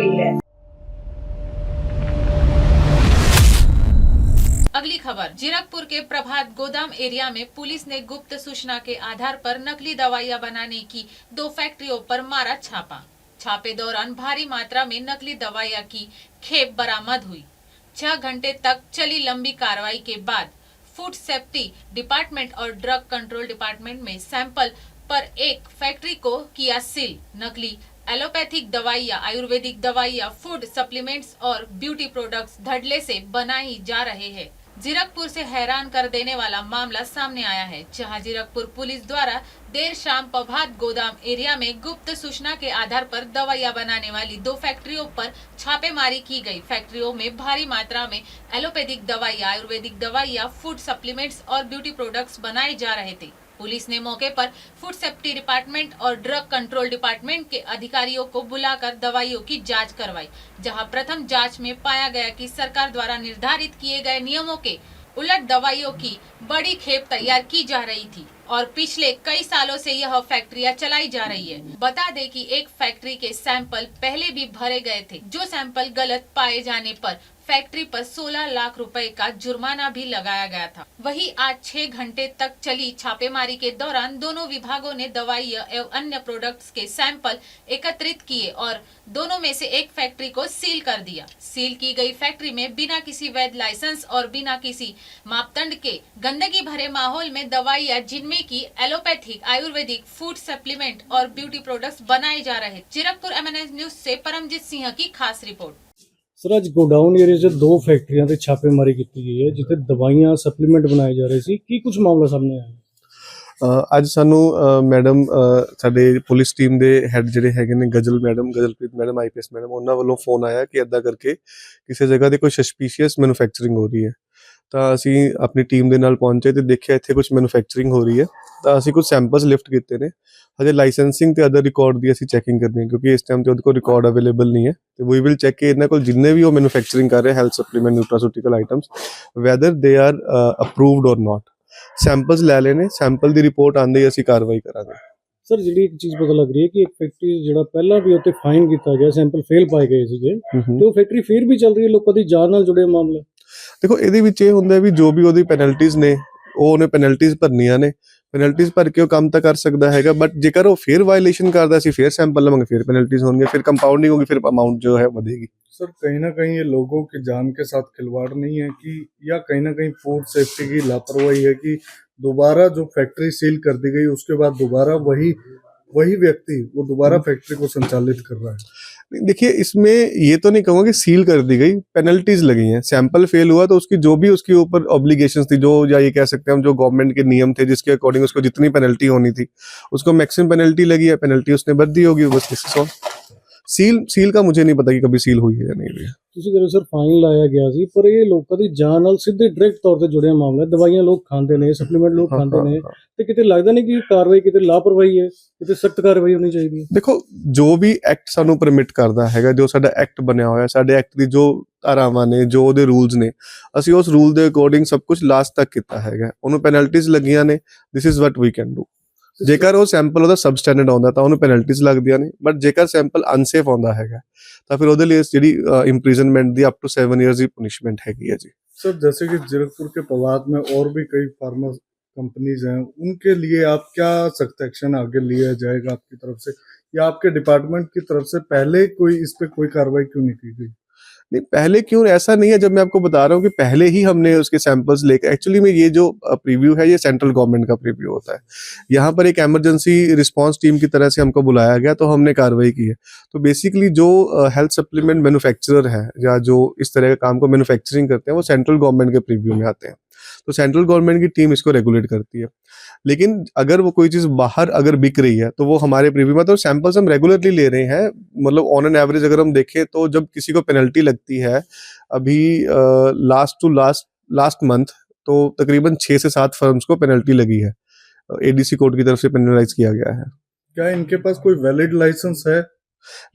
गई है। अगली खबर, जीरकपुर के प्रभात गोदाम एरिया में पुलिस ने गुप्त सूचना के आधार पर नकली दवाइयां बनाने की 2 फैक्ट्रियों पर मारा छापा। छापे दौरान भारी मात्रा में नकली दवाइयां की खेप बरामद हुई। 6 घंटे तक चली लंबी कार्रवाई के बाद फूड सेफ्टी डिपार्टमेंट और ड्रग कंट्रोल डिपार्टमेंट में सैंपल पर एक फैक्ट्री को किया सील। नकली एलोपैथिक दवाइयां, आयुर्वेदिक दवाइयां, फूड सप्लीमेंट्स और ब्यूटी प्रोडक्ट्स धड़ल्ले से बनाई जा रहे हैं। जीरकपुर से हैरान कर देने वाला मामला सामने आया है, जहां जीरकपुर पुलिस द्वारा देर शाम प्रभात गोदाम एरिया में गुप्त सूचना के आधार पर दवाइयां बनाने वाली 2 फैक्ट्रियों पर छापेमारी की गई। फैक्ट्रियों में भारी मात्रा में एलोपैथिक दवाइयां, आयुर्वेदिक दवाइयां, फूड सप्लीमेंट्स और ब्यूटी प्रोडक्ट्स बनाए जा रहे थे। पुलिस ने मौके पर फूड सेफ्टी डिपार्टमेंट और ड्रग कंट्रोल डिपार्टमेंट के अधिकारियों को बुलाकर दवाइयों की जांच करवाई, जहां प्रथम जांच में पाया गया कि सरकार द्वारा निर्धारित किए गए नियमों के उलट दवाइयों की बड़ी खेप तैयार की जा रही थी और पिछले कई सालों से यह फैक्ट्रियां चलाई जा रही है। बता दें कि एक फैक्ट्री के सैंपल पहले भी भरे गए थे, जो सैंपल गलत पाए जाने पर फैक्ट्री पर 16 लाख रुपए का जुर्माना भी लगाया गया था। वहीं आज 6 घंटे तक चली छापेमारी के दौरान दोनों विभागों ने दवाइयां एवं अन्य प्रोडक्ट्स के सैंपल एकत्रित किए और दोनों में से एक फैक्ट्री को सील कर दिया। सील की गई फैक्ट्री में बिना किसी वैध लाइसेंस और बिना किसी मापदंड के गंदगी भरे माहौल में दवाइयां, जिनमें की एलोपैथिक, आयुर्वेदिक, फूड सप्लीमेंट और ब्यूटी प्रोडक्ट्स बनाए जा रहे। जीरकपुर MNS न्यूज से परमजीत सिंह की खास रिपोर्ट। सर ਅੱਜ ਗੋਡਾਊਨ ਏਰੀਆ 'ਚ 2 ਫੈਕਟਰੀਆਂ ਤੇ ਛਾਪੇਮਾਰੀ ਕੀਤੀ ਗਈ ਹੈ, ਜਿੱਥੇ ਦਵਾਈਆਂ ਸਪਲੀਮੈਂਟ ਬਣਾਏ ਜਾ ਰਹੇ ਸੀ। ਕੀ ਕੁਝ ਮਾਮਲਾ ਸਾਹਮਣੇ ਆਇਆ? ਅੱਜ ਸਾਨੂੰ ਮੈਡਮ ਸਾਡੇ ਪੁਲਿਸ ਟੀਮ ਦੇ ਹੈੱਡ ਜਿਹੜੇ ਹੈਗੇ ਨੇ ਗਜਲਪ੍ਰੀਤ ਮੈਡਮ IPS ਮੈਡਮ, ਉਹਨਾਂ ਵੱਲੋਂ ਫੋਨ ਆਇਆ ਕਿ ਇੱਦਾਂ ਕਰਕੇ ਕਿਸੇ ਜਗ੍ਹਾ ਤੇ ਕੋਈ ਸਸਪੀਸ਼ੀਅਸ ਮੈਨੂਫੈਕਚਰਿੰਗ ਹੋ ਰਹੀ ਹੈ। ਤਾਂ ਅਸੀਂ ਆਪਣੀ ਟੀਮ ਦੇ ਨਾਲ ਪਹੁੰਚੇ ਤੇ ਦੇਖਿਆ ਇੱਥੇ ਕੁਝ ਮੈਨੂਫੈਕਚਰਿੰਗ ਹੋ ਰਹੀ ਹੈ। ਤਾਂ ਅਸੀਂ ਕੁਝ ਸੈਂਪਲਸ ਲਿਫਟ ਕੀਤੇ ਨੇ। ਹਜੇ ਲਾਇਸੈਂਸਿੰਗ ਤੇ ਅਦਰ ਰਿਕਾਰਡ ਦੀ ਅਸੀਂ ਚੈਕਿੰਗ ਕਰਨੀ ਹੈ, ਕਿਉਂਕਿ ਇਸ ਟਾਈਮ ਤੇ ਉਹਦੇ ਕੋਲ ਰਿਕਾਰਡ ਅਵੇਲੇਬਲ ਨਹੀਂ ਹੈ। ਤੇ ਵੀ ਵਿਲ ਚੈੱਕ ਕਿ ਇਹਨਾਂ ਕੋਲ ਜਿੰਨੇ ਵੀ ਉਹ ਮੈਨੂਫੈਕਚਰਿੰਗ ਕਰ ਰਹੇ health supplement, nutraceutical items, whether they are approved or not. Samples ਲੈ ਲੈਣੇ, ਸੈਂਪਲ ਦੀ ਰਿਪੋਰਟ ਆਉਂਦੇ ਹੀ ਅਸੀਂ ਕਾਰਵਾਈ ਕਰਾਂਗੇ। ਸਰ ਜਿਹੜੀ ਇੱਕ ਚੀਜ਼ ਪਤਾ ਲੱਗ ਰਹੀ ਹੈ ਕਿ ਇੱਕ ਫੈਕਟਰੀ ਜਿਹੜਾ ਪਹਿਲਾਂ ਵੀ ਉੱਤੇ ਫਾਈਨ ਕੀਤਾ ਗਿਆ, ਸੈਂਪਲ ਫੇਲ ਪਾਏ ਗਏ ਸੀਗੇ, ਤੇ ਉਹ ਫੈਕਟਰੀ ਫੇਰ ਵੀ ਚੱਲ ਰਹੀ ਹੈ। ਲੋਕਾਂ ਦੀ ਜਾਨ ਨਾਲ ਜੁੜੇ ਮਾਮਲੇ। ਦੇਖੋ ਇਹਦੇ ਵਿੱਚ ਇਹ ਹੁੰਦਾ ਵੀ ਜੋ ਵੀ ਉਹਦੀ ਪੈਨਲਟੀਜ਼ ਨੇ, ਉਹ ਉਹਨੇ ਪੈਨਲਟੀਜ਼ ਭਰਨੀਆਂ ਨੇ। ਪੈਨਲਟੀਜ਼ ਭਰ ਕੇ ਉਹ ਕੰਮ ਤਾਂ ਕਰ ਸਕਦਾ ਹੈਗਾ, ਬਟ ਜੇਕਰ ਉਹ ਫਿਰ ਵਾਇਲੇਸ਼ਨ ਕਰਦਾ, ਅਸੀਂ ਫਿਰ ਸੈਂਪਲ ਲਵਾਂਗੇ, ਫਿਰ पेनल्टीज होंगे, फिर कंपाउंडिंग होगी, फिर अमाउंट जो है बढ़ेगी। सर कहीं ना कहीं ये लोगों की जान के साथ खिलवाड़ नहीं है कि, या कहीं ना कहीं फूड सेफ्टी की लापरवाही है कि दोबारा जो फैक्ट्री सील कर दी गई उसके बाद दोबारा वही व्यक्ति वो दोबारा फैक्ट्री को संचालित कर रहा है? देखिए इसमें ये तो नहीं कहूँगा कि सील कर दी गई, पेनल्टीज लगी हैं। सैंपल फेल हुआ तो उसकी जो भी उसके ऊपर ऑब्लिगेशंस थी, जो या ये कह सकते हैं हम जो गवर्नमेंट के नियम थे जिसके अकॉर्डिंग उसको जितनी पेनल्टी होनी थी उसको मैक्सिमम पेनल्टी लगी है, पेनल्टी उसने भर दी होगी, बस दिस इज ऑल। सील का मुझे नहीं पता कि कभी सील हुई है या नहीं हुई है। ਤੁਸੀਂ ਕਹਿੰਦੇ ਸਰ ਫਾਈਨ ਲਾਇਆ ਗਿਆ ਸੀ, ਪਰ ਇਹ ਲੋਕਾਂ ਦੀ ਜਾਨ ਨਾਲ ਸਿੱਧੇ ਡਾਇਰੈਕਟ ਤੌਰ ਤੇ ਜੁੜਿਆ ਮਾਮਲਾ। ਦਵਾਈਆਂ ਲੋਕ ਖਾਂਦੇ ਨੇ, ਸਪਲੀਮੈਂਟ ਲੋਕ ਖਾਂਦੇ ਨੇ, ਤੇ ਕਿਤੇ ਲੱਗਦਾ ਨਹੀਂ ਕਿ ਕਾਰਵਾਈ ਕਿਤੇ ਲਾਪਰਵਾਹੀ ਹੈ, ਕਿਤੇ ਸਖਤ ਕਾਰਵਾਈ ਹੋਣੀ ਚਾਹੀਦੀ ਹੈ। ਦੇਖੋ ਜੋ ਵੀ ਐਕਟ ਸਾਨੂੰ ਪਰਮਿਟ ਕਰਦਾ ਹੈਗਾ, ਜੋ ਸਾਡਾ ਐਕਟ ਬਣਿਆ ਹੋਇਆ, ਸਾਡੇ ਐਕਟ ਦੀ ਜੋ ਧਾਰਾਵਾਂ ਨੇ, ਜੋ ਉਹਦੇ ਰੂਲਸ ਨੇ, ਅਸੀਂ ਉਸ ਰੂਲ ਦੇ ਅਕੋਰਡਿੰਗ ਸਭ ਕੁਝ ਲਾਸਟ ਤੱਕ ਕੀਤਾ ਹੈਗਾ। ਉਹਨੂੰ ਪੈਨਲਟੀਜ਼ ਲੱਗੀਆਂ ਨੇ, this is what we can do. ਜੇਕਰ ਉਹ ਸੈਂਪਲ ਉਹਦਾ ਸਬਸਟੈਂਡਰਡ ਆਉਂਦਾ ਤਾਂ ਉਹਨੂੰ ਪੈਨਲਟੀਜ਼ ਲੱਗਦੀਆਂ ਨੇ, ਬਟ ਜੇਕਰ ਸੈਂਪਲ ਅਨਸੇਫ ਆਉਂਦਾ ਹੈਗਾ ਤਾਂ ਫਿਰ ਉਹਦੇ ਲਈ ਜਿਹੜੀ imprisonment the up to 7 years the punishment ਹੈਗੀ ਹੈ ਜੀ। सर जैसे कि जीरकपुर के पवात में और भी कई फार्मा कंपनीज हैं, उनके लिए आप क्या सख्त एक्शन आगे लिया जाएगा आपकी तरफ से, या आपके डिपार्टमेंट की तरफ से पहले इस पे कोई कार्रवाई क्यों नहीं की गई? नहीं पहले क्यों, ऐसा नहीं है। जब मैं आपको बता रहा हूँ कि पहले ही हमने उसके सैंपल्स लेकर, एक्चुअली में ये जो प्रीव्यू है ये सेंट्रल गवर्नमेंट का प्रीव्यू होता है। यहाँ पर एक इमरजेंसी रिस्पांस टीम की तरह से हमको बुलाया गया तो हमने कार्रवाई की है। तो बेसिकली जो हेल्थ सप्लीमेंट मैन्युफैक्चरर है या जो इस तरह के काम को मैन्युफैक्चरिंग करते हैं वो सेंट्रल गवर्नमेंट के प्रीव्यू में आते हैं। तो सेंट्रल गवर्नमेंट की टीम इसको रेगुलेट करती है। लेकिन अगर वो कोई चीज़ बाहर अगर बिक रही है तो वो हमारे प्रीव्यू में, तो सैंपल्स हम रेगुलरली ले रहे हैं। मतलब ऑन एन एवरेज अगर हम देखें तो जब किसी को पेनल्टी लगती है, अभी लास्ट मंथ तो तकरीबन 6 से 7 फर्म्स को पेनल्टी लगी है, ADC कोर्ट की तरफ से पेनलाइज किया गया है। क्या इनके पास कोई वैलिड लाइसेंस है?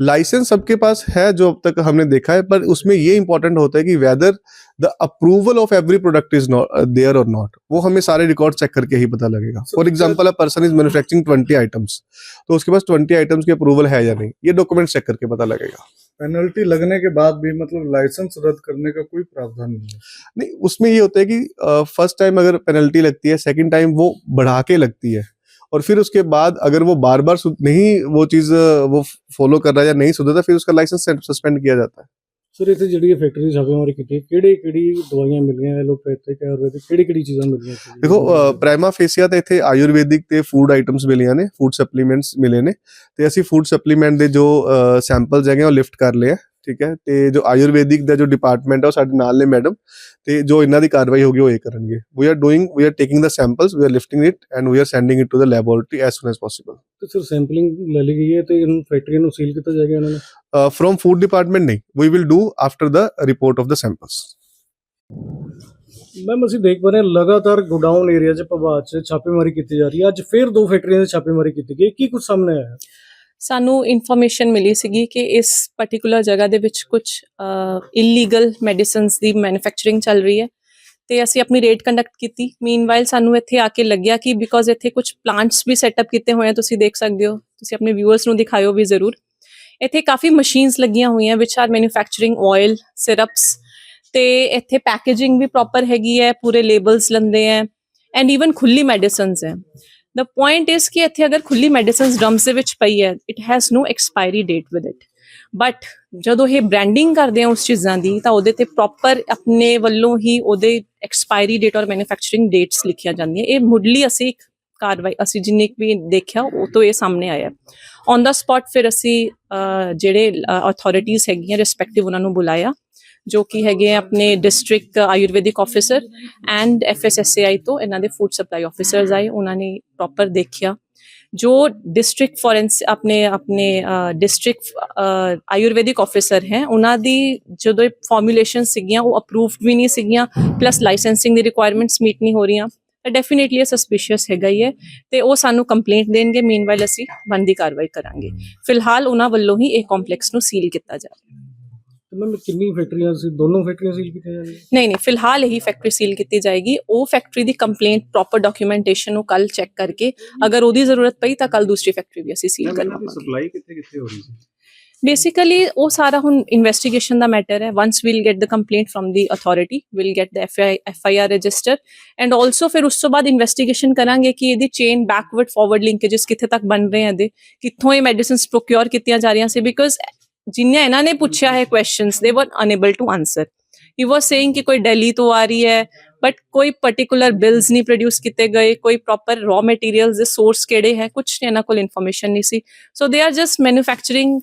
लाइसेंस सबके पास है जो अब तक हमने देखा है, पर उसमें ये इंपॉर्टेंट होता है कि whether the approval of every product is not there or not, वो हमें सारे रिकॉर्ड चेक करके ही पता लगेगा। For example a person is manufacturing 20 items, तो उसके पास 20 आइटम्स की अप्रूवल है या नहीं, ये डॉक्यूमेंट चेक करके पता लगेगा। पेनल्टी लगने के बाद भी मतलब लाइसेंस रद्द करने का कोई प्रावधान नहीं है। नहीं, उसमें ये होता है कि फर्स्ट टाइम अगर पेनल्टी लगती है, सेकंड टाइम वो बढ़ा के लगती है, और फिर उसके बाद अगर वो बार बार नहीं वो चीज वो फॉलो कर रहा है या नहीं सुधरता, फिर उसका लाइसेंस सस्पेंड किया जाता है। ਸਰ ਇੱਥੇ ਜਿਹੜੀ ਫੈਕਟਰੀ ਛਾਪੇਮਾਰੀ ਕੀਤੀ ਕਿਹੜੀ ਦਵਾਈਆਂ ਮਿਲੀਆਂ ਐਲੋਪੈਥਿਕ ਆਯੁਰਵੈਦਿਕ ਕਿਹੜੀ ਚੀਜ਼ਾਂ ਮਿਲੀਆਂ ਇੱਥੇ? ਦੇਖੋ ਪ੍ਰਾਈਮਾ ਫੇਸੀਆ ਤਾਂ ਇੱਥੇ ਆਯੁਰਵੈਦਿਕ ਤੇ ਫੂਡ ਆਈਟਮਸ ਮਿਲੀਆਂ ਨੇ, ਫੂਡ ਸਪਲੀਮੈਂਟਸ ਮਿਲੇ ਨੇ, ਤੇ ਅਸੀਂ ਫੂਡ ਸਪਲੀਮੈਂਟ ਦੇ ਜੋ ਸੈਂਪਲਸ ਹੈਗੇ ਉਹ ਲਿਫਟ ਕਰ ਲਏ ਆ, ਠੀਕ ਹੈ। ਤੇ ਜੋ ਆਯੁਰਵੈਦਿਕ ਦਾ ਜੋ ਡਿਪਾਰਟਮੈਂਟ ਹੈ ਉਹ ਸਾਡੇ ਨਾਲ ਨੇ ਮੈਡਮ, ਤੇ ਜੋ ਇਹਨਾਂ ਦੀ ਕਾਰਵਾਈ ਹੋਗੀ ਉਹ ਇਹ ਕਰਨਗੇ। We are taking the samples, we are lifting it and we are sending it to the laboratory as soon as possible. ਤੇ ਸਰ ਸੈਂਪਲਿੰਗ ਲੈ ਲਈ ਗਈ ਹੈ ਤੇ ਇਹਨੂੰ ਫੈਕਟਰੀ ਨੂੰ ਸੀਲ ਕੀਤਾ ਜਾਏਗਾ ਇਹਨਾਂ ਨੇ? From food department नहीं, we will do after the report of the samples. Ma'am ਅਸੀਂ ਦੇਖ ਪਾ ਰਹੇ ਹਾਂ ਲਗਾਤਾਰ ਗੋਡਾਊਨ ਏਰੀਆ 'ਚ ਪ੍ਰਭਾਤ 'ਚ ਛਾਪੇਮਾਰੀ ਕੀਤੀ ਜਾ ਰਹੀ ਹੈ। ਅੱਜ ਫਿਰ 2 ਫੈਕਟਰੀਆਂ 'ਚ ਛਾਪੇਮਾਰੀ ਕੀਤੀ ਗਈ, ਕੀ ਕੁਝ ਸਾਹਮਣੇ ਆਇਆ? ਸਾਨੂੰ ਇਨਫੋਰਮੇਸ਼ਨ ਮਿਲੀ ਸੀਗੀ ਕਿ ਇਸ ਪਾਰਟਿਕੂਲਰ ਜਗ੍ਹਾ ਦੇ ਵਿੱਚ ਕੁਝ ਇਲੀਗਲ ਮੈਡੀਸਿਨਸ ਦੀ ਮੈਨੂਫੈਕਚਰਿੰਗ ਚੱਲ ਰਹੀ ਹੈ, ਤੇ ਅਸੀਂ ਆਪਣੀ ਰੇਡ ਕੰਡਕਟ ਕੀਤੀ। ਮੀਨਵਾਈਲ ਸਾਨੂੰ ਇੱਥੇ ਆ ਕੇ ਲੱਗਿਆ ਕਿ ਬਿਕੋਜ਼ ਇੱਥੇ ਕੁਝ ਪਲਾਂਟਸ ਵੀ ਸੈਟਅਪ ਕੀਤੇ ਹੋਏ ਆ, ਤੁਸੀਂ ਦੇਖ ਸਕਦੇ ਹੋ, ਤੁਸੀਂ ਆਪਣੇ ਵਿਊਅਰਸ ਨੂੰ ਦਿਖਾਇਓ ਵੀ ਜ਼ਰੂਰ। ਇੱਥੇ ਕਾਫੀ ਮਸ਼ੀਨਸ ਲੱਗੀਆਂ ਹੋਈਆਂ ਵਿਚ ਆਰ ਮੈਨੂਫੈਕਚਰਿੰਗ ਆਇਲ, ਸਿਰਪਸ, ਤੇ ਇੱਥੇ ਪੈਕੇਜਿੰਗ ਵੀ ਪ੍ਰੋਪਰ ਹੈਗੀ ਹੈ, ਪੂਰੇ ਲੇਬਲਸ ਲੰਦੇ ਹੈ, ਐਂਡ ਈਵਨ ਖੁੱਲੀ ਮੈਡੀਸਿਨਸ ਹੈ। ਦ ਪੁਆਇੰਟ ਇਜ਼ ਕਿ ਇੱਥੇ ਅਗਰ ਖੁੱਲੀ ਮੈਡੀਸਿਨਸ ਡਰਮਸ ਦੇ ਵਿੱਚ ਪਈ ਹੈ, it has no expiry date with it, but ਜਦੋਂ ਇਹ ਬ੍ਰਾਂਡਿੰਗ ਕਰਦੇ ਆ ਉਸ ਚੀਜ਼ਾਂ ਦੀ ਤਾਂ ਉਹਦੇ ਤੇ ਪ੍ਰੋਪਰ ਆਪਣੇ ਵੱਲੋਂ ਹੀ ਉਹਦੇ ਐਕਸਪਾਇਰੀ ਡੇਟ ਔਰ ਮੈਨੂਫੈਕਚਰਿੰਗ ਡੇਟਸ ਲਿਖੀਆਂ ਜਾਂਦੀਆਂ। ਇਹ ਮੁੱਢਲੀ ਅਸੀਂ ਕਾਰਵਾਈ ਅਸੀਂ ਜਿੰਨੀ ਵੀ ਦੇਖਿਆ ਉਹ ਤੋਂ ਇਹ ਸਾਹਮਣੇ ਆਇਆ। ਔਨ ਦਾ ਸਪੌਟ ਫਿਰ ਅਸੀਂ ਜਿਹੜੇ ਅਥਾਰਟੀਜ਼ ਹੈਗੀਆਂ ਰਿਸਪੈਕਟਿਵ ਉਹਨਾਂ ਨੂੰ ਬੁਲਾਇਆ, ਜੋ ਕਿ ਹੈਗੇ ਆਪਣੇ district Ayurvedic officer and FSSAI ਤੋਂ ਇਹਨਾਂ ਦੇ ਫੂਡ ਸਪਲਾਈ ਆਫਿਸਰਸ ਆਏ, ਉਹਨਾਂ ਨੇ ਪ੍ਰੋਪਰ ਦੇਖਿਆ। ਜੋ ਡਿਸਟ੍ਰਿਕਟ ਆਪਣੇ ਡਿਸਟ੍ਰਿਕਟ ਆਯੁਰਵੈਦਿਕ ਆਫਿਸਰ ਹੈ, ਉਹਨਾਂ ਦੀ ਜਦੋਂ ਫਾਰਮੂਲੇਸ਼ਨ ਸੀਗੀਆਂ ਉਹ ਅਪਰੂਵਡ ਵੀ ਨਹੀਂ ਸੀਗੀਆਂ, ਪਲੱਸ ਲਾਇਸੈਂਸਿੰਗ ਦੀ ਰਿਕੁਆਇਰਮੈਂਟਸ ਮੀਟ ਨਹੀਂ ਹੋ ਰਹੀਆਂ, ਤਾਂ ਡੈਫੀਨੇਟਲੀ ਇਹ ਸਸਪੀਸ਼ੀਅਸ ਹੈਗਾ ਹੀ ਹੈ, ਤੇ ਉਹ ਸਾਨੂੰ ਕੰਪਲੇਂਟ ਦੇਣਗੇ। ਮੀਨਵਾਈਲ ਅਸੀਂ ਬਣਦੀ ਕਾਰਵਾਈ ਕਰਾਂਗੇ। ਫਿਲਹਾਲ ਉਹਨਾਂ ਵੱਲੋਂ ਹੀ ਇਹ ਕੰਪਲੈਕਸ ਨੂੰ ਸੀਲ ਕੀਤਾ ਜਾ ਰਿਹਾ। ਮੈਮ ਕਿੰਨੀ ਫੈਕਟਰੀਆਂ ਸੀ? ਦੋਨੋਂ ਫੈਕਟਰੀਆਂ ਸੀਲ ਕੀਤੀਆਂ ਜਾਣਗੀਆਂ? ਨਹੀਂ, ਫਿਲਹਾਲ ਇਹੀ ਫੈਕਟਰੀ ਸੀਲ ਕੀਤੀ ਜਾਏਗੀ। ਉਹ ਫੈਕਟਰੀ ਦੀ ਕੰਪਲੇਂਟ ਪ੍ਰੋਪਰ ਡਾਕੂਮੈਂਟੇਸ਼ਨ ਨੂੰ ਕੱਲ ਚੈੱਕ ਕਰਕੇ ਅਗਰ ਉਹਦੀ ਜ਼ਰੂਰਤ ਪਈ ਤਾਂ ਕੱਲ ਦੂਸਰੀ ਫੈਕਟਰੀ ਵੀ ਅਸੀਂ ਸੀਲ ਕਰਵਾਵਾਂਗੇ। ਸਪਲਾਈ ਕਿੱਥੇ ਹੋ ਰਹੀ ਸੀ? ਬੇਸਿਕਲੀ ਉਹ ਸਾਰਾ ਹੁਣ ਇਨਵੈਸਟੀਗੇਸ਼ਨ ਦਾ ਮੈਟਰ ਹੈ। Once we'll get the complaint from the authority, we'll get the FIR register, and also ਫਿਰ ਉਸ ਤੋਂ ਬਾਅਦ ਇਨਵੈਸਟੀਗੇਸ਼ਨ ਕਰਾਂਗੇ ਕਿ ਇਹਦੀ ਚੇਨ ਬੈਕਵਰਡ ਫਾਰਵਰਡ ਲਿੰਕੇजेस ਕਿੱਥੇ ਤੱਕ ਬਣ ਰਹੇ ਹਨ, ਕਿੱਥੋਂ ਇਹ ਮੈਡੀਸਿਨਸ ਪ੍ਰੋਕਿਓਰ ਕੀਤੀਆਂ ਜਾ ਰਹੀਆਂ ਸੀ। ਬਿਕੋਜ਼ ਜਿੰਨੇ ਇਹਨਾਂ ਨੇ ਪੁੱਛਿਆ ਹੈ questions, they were unable to answer. He was saying ਕਿ ਕੋਈ ਦਿੱਲੀ ਤੋਂ ਆ ਰਹੀ ਹੈ, ਬਟ ਕੋਈ ਪਾਰਟਿਕੂਲਰ ਬਿਲਸ ਨਹੀਂ ਪ੍ਰੋਡਿਊਸ ਕੀਤੇ ਗਏ, ਕੋਈ ਪ੍ਰੋਪਰ ਰॉ ਮਟੀਰੀਅਲਸ ਦੇ ਸੋਰਸ ਕਿਹੜੇ ਹੈ, ਕੁਝ ਇਹਨਾਂ ਕੋਲ ਇਨਫੋਰਮੇਸ਼ਨ ਨਹੀਂ ਸੀ। ਸੋ ਦੇ ਆਰ ਜਸਟ ਮੈਨੂਫੈਕਚਰਿੰਗ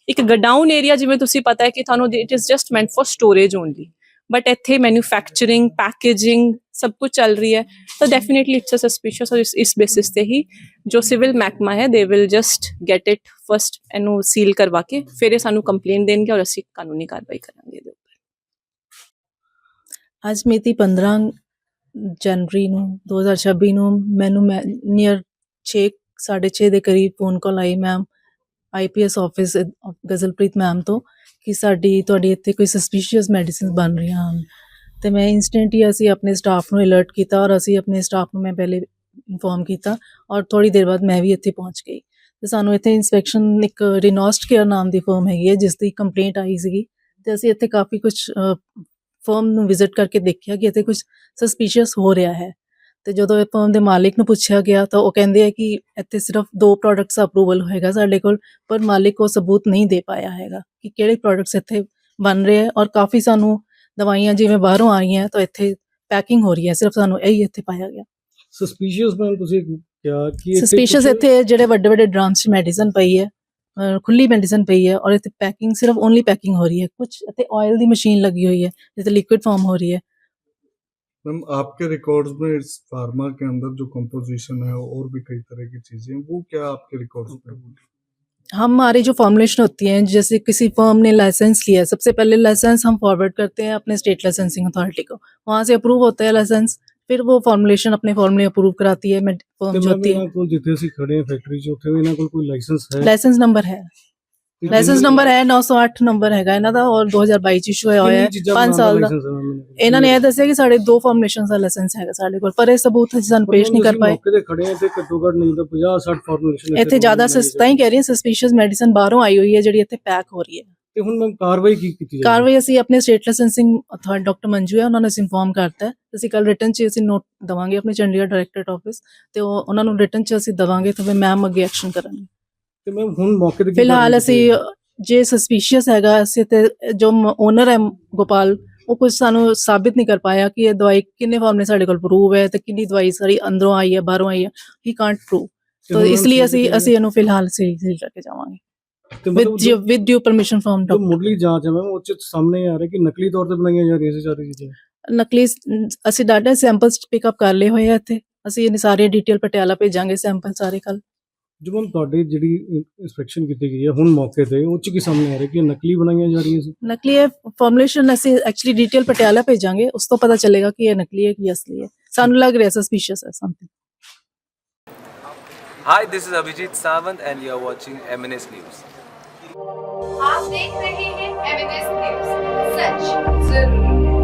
ਇੱਕ ਗੋਡਾਊਨ ਏਰੀਆ, ਜਿਵੇਂ ਤੁਸੀਂ ਪਤਾ ਹੈ ਕਿ ਤੁਹਾਨੂੰ it is just meant for storage only, but ਇੱਥੇ ਮੈਨੂਫੈਕਚਰਿੰਗ, ਪੈਕੇਜਿੰਗ ਸਭ ਕੁਝ ਚੱਲ ਰਹੀ ਹੈ, ਤਾਂ ਡੈਫੀਨੇਟਲੀ ਇਟਸ ਅ ਸਸਪੀਸ਼ੀਅਸ। ਔਰ ਇਸ ਬੇਸਿਸ ਤੇ ਹੀ ਜੋ ਸਿਵਲ ਮਹਿਕਮਾ ਹੈ they will just get it first, ਇਹਨੂੰ ਸੀਲ ਕਰਵਾ ਕੇ ਫਿਰ ਇਹ ਸਾਨੂੰ ਕੰਪਲੇਂਟ ਦੇਣਗੇ ਔਰ ਅਸੀਂ ਕਾਨੂੰਨੀ ਕਾਰਵਾਈ ਕਰਾਂਗੇ ਇਹਦੇ ਉੱਪਰ। ਅੱਜ ਮਿਤੀ 15 ਜਨਵਰੀ ਨੂੰ 2026 ਨੂੰ ਮੈਨੂੰ ਨੀਅਰ 6:30 ਦੇ ਕਰੀਬ ਫੋਨ ਕਾਲ ਆਈ ਮੈਮ IPS ਆਫਿਸ ਗਜ਼ਲਪ੍ਰੀਤ ਮੈਮ ਤੋਂ ਕਿ ਤੁਹਾਡੀ ਇੱਥੇ ਕੋਈ ਸਸਪੀਸ਼ੀਅਸ ਮੈਡੀਸਿਨਸ ਬਣ ਰਹੀਆਂ ਹਨ। ਅਤੇ ਮੈਂ ਇੰਸਟੈਂਟ ਹੀ ਅਸੀਂ ਆਪਣੇ ਸਟਾਫ ਨੂੰ ਅਲਰਟ ਕੀਤਾ, ਔਰ ਅਸੀਂ ਆਪਣੇ ਸਟਾਫ ਨੂੰ ਮੈਂ ਪਹਿਲੇ ਇਨਫੋਰਮ ਕੀਤਾ, ਔਰ ਥੋੜ੍ਹੀ ਦੇਰ ਬਾਅਦ ਮੈਂ ਵੀ ਇੱਥੇ ਪਹੁੰਚ ਗਈ। ਅਤੇ ਸਾਨੂੰ ਇੱਥੇ ਇੰਸਪੈਕਸ਼ਨ ਇੱਕ ਰਿਨੋਸਟ ਕੇਅਰ ਨਾਮ ਦੀ ਫਰਮ ਹੈਗੀ ਹੈ, ਜਿਸ ਦੀ ਕੰਪਲੇਂਟ ਆਈ ਸੀਗੀ, ਅਤੇ ਅਸੀਂ ਇੱਥੇ ਕਾਫੀ ਕੁਛ ਫਰਮ ਨੂੰ ਵਿਜ਼ਿਟ ਕਰਕੇ ਦੇਖਿਆ ਕਿ ਇੱਥੇ ਕੁਛ ਸਸਪੀਸ਼ੀਅਸ ਹੋ ਰਿਹਾ ਹੈ। ਅਤੇ ਜਦੋਂ ਇਹ ਫਰਮ ਦੇ ਮਾਲਿਕ ਨੂੰ ਪੁੱਛਿਆ ਗਿਆ ਤਾਂ ਉਹ ਕਹਿੰਦੇ ਆ ਕਿ ਇੱਥੇ ਸਿਰਫ 2 ਪ੍ਰੋਡਕਟਸ ਦਾ ਅਪਰੂਵਲ ਹੋਏਗਾ ਸਾਡੇ ਕੋਲ, ਪਰ ਮਾਲਿਕ ਉਹ ਸਬੂਤ ਨਹੀਂ ਦੇ ਪਾਇਆ ਹੈਗਾ ਕਿ ਕਿਹੜੇ ਪ੍ਰੋਡਕਟਸ ਇੱਥੇ ਬਣ ਰਹੇ ਹੈ। ਔਰ ਕਾਫੀ ਸਾਨੂੰ ਦਵਾਈਆਂ ਜਿਵੇਂ ਬਾਹਰੋਂ ਆ ਰਹੀਆਂ ਤਾਂ ਇੱਥੇ ਪੈਕਿੰਗ ਹੋ ਰਹੀ ਹੈ, ਸਿਰਫ ਸਾਨੂੰ ਇਹੀ ਇੱਥੇ ਪਾਇਆ ਗਿਆ। ਸਸਪੀਸ਼ੀਅਸ ਮੈਮ ਤੁਸੀਂ ਕਿਹਾ ਕਿ ਸਸਪੀਸ਼ੀਅਸ ਇੱਥੇ ਜਿਹੜੇ ਵੱਡੇ ਡਰਮਸ 'ਚ ਮੈਡੀਸਨ ਪਈ ਹੈ, ਖੁੱਲੀ ਮੈਡੀਸਨ ਪਈ ਹੈ, ਔਰ ਇੱਥੇ ਪੈਕਿੰਗ ਸਿਰਫ ਓਨਲੀ ਪੈਕਿੰਗ ਹੋ ਰਹੀ है। कुछ ਇੱਥੇ ऑयल ਦੀ मशीन लगी हुई है जिससे लिक्विड फॉर्म हो रही है। मैम आपके रिकॉर्ड्स में इस फार्मा के अंदर जो कंपोजिशन है और भी कई तरह की चीजें हैं, वो क्या आपके रिकॉर्ड्स में? हमारी जो फॉर्मुलेशन होती है, जैसे किसी फर्म ने लाइसेंस लिया, सबसे पहले लाइसेंस हम फॉरवर्ड करते हैं अपने स्टेट लाइसेंसिंग अथॉरिटी को, वहाँ से अप्रूव होता है लाइसेंस, फिर वो फॉर्मुलेशन अपने फॉर्मूले अप्रूव कराती है फर्म जो होती है। जिथे ਅਸੀਂ ਖੜੇ ਹਾਂ ਫੈਕਟਰੀ 'ਚ ਉੱਥੇ ਵੀ ਇਹਨਾਂ ਕੋਲ ਕੋਈ ਲਾਇਸੈਂਸ ਹੈ? ਲਾਇਸੈਂਸ ਨੰਬਰ ਹੈ 908 ਨੰਬਰ ਹੈਗਾ ਇਹਨਾਂ ਦਾ, ਔਰ 2022 ਚ ਇਸ਼ੂ ਹੋਇਆ ਹੈ 5 ਸਾਲ ਦਾ। ਇਹਨਾਂ ਨੇ ਇਹ ਦੱਸਿਆ ਕਿ ਸਾਡੇ 2 ਫਾਰਮੂਲੇਸ਼ਨ ਦਾ ਲਾਇਸੈਂਸ ਹੈਗਾ ਸਾਡੇ ਕੋਲ, ਪਰ ਇਹ ਸਬੂਤ ਅਸੀਂ ਸਾਨੂੰ ਪੇਸ਼ ਨਹੀਂ ਕਰ ਪਾਏ। ਕਿਤੇ ਖੜੇ ਆ ਤੇ ਘੱਟੋ ਘੱਟ ਨਹੀਂ ਤਾਂ 50-60 ਫਾਰਮੂਲੇਸ਼ਨ ਇੱਥੇ ਜ਼ਿਆਦਾ ਸਸਤਾ ਹੀ ਕਹਿ ਰਹੀ ਹੈ, ਸਸਪੀਸ਼ੀਅਸ ਮੈਡੀਸਨ ਬਾਹਰੋਂ ਆਈ ਹੋਈ ਹੈ ਜਿਹੜੀ ਇੱਥੇ ਪੈਕ ਹੋ ਰਹੀ ਹੈ। ਤੇ ਹੁਣ ਮੈਮ ਕਾਰਵਾਈ ਕੀ ਕੀਤੀ ਜਾਏਗੀ? ਕਾਰਵਾਈ ਅਸੀਂ ਆਪਣੇ state licensing authority doctor Manju ਹੈ, ਉਹਨਾਂ ਨੂੰ ਅਸੀਂ ਇਨਫੋਰਮ ਕਰਤਾ ਹੈ। ਅਸੀਂ ਕੱਲ ਰਿਟਨ 'ਚ ਅਸੀਂ ਨੋਟ ਦੇਵਾਂਗੇ ਆਪਣੇ ਚੰਡੀਗੜ੍ਹ ਡਾਇਰੈਕਟਰੇਟ ਆਫਿਸ, ਤੇ ਉਹਨਾਂ ਨੂੰ ਰਿਟਨ 'ਚ ਅਸੀਂ ਦੇਵਾਂਗੇ, ਤੇ ਫਿਰ ਮੈਮ ਅੱਗੇ ਐਕਸ਼ਨ ਕਰਨਗੇ। ਤੇ ਮੈਮ ਹੁਣ ਮੌਕੇ ਤੇ ਕੀ ਫਿਲਹਾਲ ਕਾਰਵਾਈ ਅਸੀਂ ਕੀਤੀ ਜਾਏਗੀ? ਜੇ ਸਸਪੀਸ਼ੀਅਸ ਹੈਗਾ, ਅਸੀਂ ਤੇ ਜੋ ਓਨਰ ਹੈ ਗੋਪਾਲ, ਉਹ ਕੁਝ ਸਾਨੂੰ ਸਾਬਿਤ ਨਹੀਂ ਕਰ ਪਾਇਆ ਕਿ ਇਹ ਦਵਾਈ ਕਿੰਨੇ ਫਾਰਮ ਨੇ ਸਾਡੇ ਕੋਲ ਪ੍ਰੂਵ ਹੈ ਤੇ ਕਿੰਨੀ ਦਵਾਈ ਸਾਰੀ ਅੰਦਰੋਂ ਆਈ ਹੈ ਬਾਹਰੋਂ ਆਈ ਹੈ, ਹੀ ਕਾਂਟ ਪ੍ਰੂਵ। ਤੇ ਤਾਂ ਹੁਣ ਇਸ ਲਈ ਮੈਮ ਅਸੀਂ ਇਹਨੂੰ ਫਿਲਹਾਲ ਸੀਲ ਕਰਕੇ ਜਾਵਾਂਗੇ ਤੇ ਮਤਲਬ ਜੋ ਵਿਦ ਡਿਊ ਪਰਮਿਸ਼ਨ ਫਰਮ ਜੋ ਮੁੱਢਲੀ ਜਾਂਚ ਹੈ ਮੈਮ ਉਹ 'ਚ ਸਾਹਮਣੇ ਆ ਰਿਹਾ ਕਿ ਨਕਲੀ ਤੌਰ ਤੇ ਬਣਾਈਆਂ ਜਾ ਰਹੀਆਂ ਸੀ ਸਾਰੀ ਚੀਜ਼ਾਂ। ਨਕਲੀ ਅਸੀਂ ਡਾਟਾ ਸੈਂਪਲਸ ਪਿਕਅਪ ਕਰ ਲਏ ਹੋਏ ਆ ਇੱਥੇ, ਅਸੀਂ ਇਹ ਸਾਰੇ ਡਿਟੇਲ ਪਟਿਆਲਾ ਭੇਜਾਂਗੇ ਸੈਂਪਲ ਸਾਰੇ ਕੱਲ। ਜੋ ਮੈਮ ਤੁਹਾਡੀ ਜਿਹੜੀ ਇੰਸਪੈਕਸ਼ਨ ਕੀਤੀ ਗਈ ਹੈ ਹੁਣ ਮੌਕੇ ਤੇ ਉਹ 'ਚ ਕੀ ਸਾਹਮਣੇ ਆ ਰਿਹਾ ਕਿ ਨਕਲੀ ਬਣਾਈਆਂ ਜਾ ਰਹੀਆਂ ਸੀ? ਨਕਲੀ ਹੈ ਫਾਰਮੂਲੇਸ਼ਨ ਅਸੀਂ ਐਕਚੁਅਲੀ ਡਿਟੇਲ ਪਟਿਆਲਾ ਭੇਜਾਂਗੇ, ਉਸ ਤੋਂ ਪਤਾ ਚੱਲੇਗਾ ਕਿ ਇਹ ਨਕਲੀ ਹੈ ਕਿ ਅਸਲੀ ਹੈ। ਸਾਨੂੰ ਲੱਗ ਰਿਹਾ ਸਸਪੀਸ਼ੀਅਸ ਹੈ something. Hi, this is Abhijit Sawant and you are watching MNS News. आप देख रहे हैं MNS न्यूज़, सच जरूरी है।